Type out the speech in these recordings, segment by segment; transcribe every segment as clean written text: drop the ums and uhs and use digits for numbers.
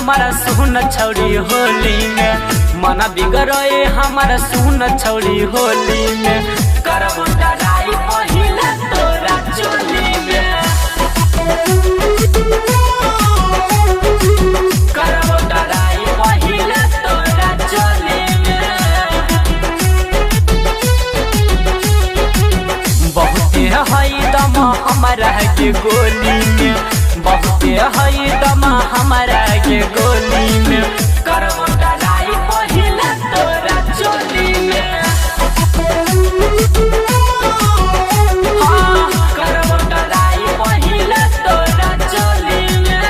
हमारा सुन छौड़ी होली में, मन बिगड़े हमारा सुन छौड़ी होली में। करब डराई पहिला तोरा चोली में, करब डराई पहिला तोरा चोली में। बहुते हई दम हमारा के गोली में, बहुते हई दम हमारा के गोली में। करब डराई पहिला तोरा चोली में, हाँ करब डराई पहिला तोरा चोली में।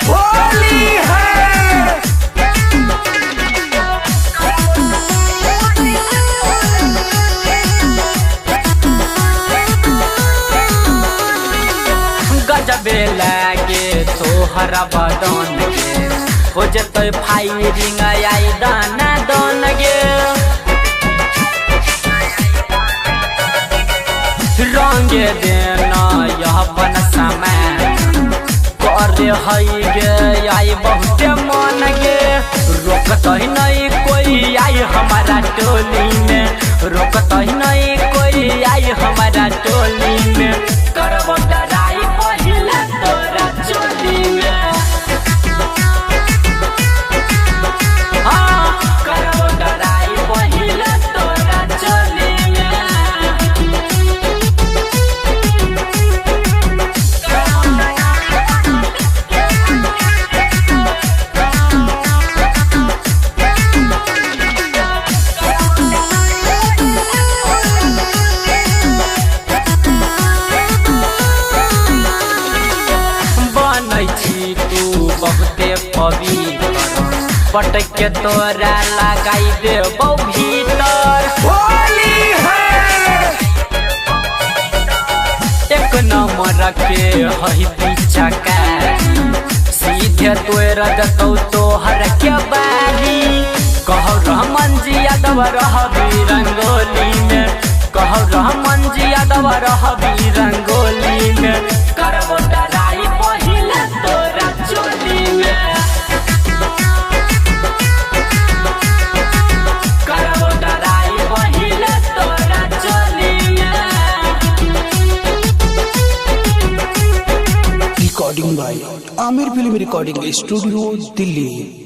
होली है गजबे लागे तोहरा बदन गे, हो जतै फायरिंग आई दाना दन गे। रंग देना यह बन समय करे हई गे, आई बहुते मन गे। रोकतही नहीं कोई आई हमारा टोली में, रोकतही नहीं कोई आई हमारा टोली में। करब डराई पहिला तोरा चोली में, हाँ करब डराई पहिला तोरा चोली में। बनै छी तू बहुते पवित्र, पटक के तोरा लगाई देबौ भीतर। होली है एक नंबर के हई पीछा का, सीधे तोरा जतौ तोहर के बारी। कहौ रहमान जी यादव रहबी रंगोली में, कहौ रहमान जी यादव रहबी रंगोली में। करब डराई पहिला तोरा चोली में, करब डराई पहिला तोरा चोली में। Recording by Aamir film recording studio Delhi.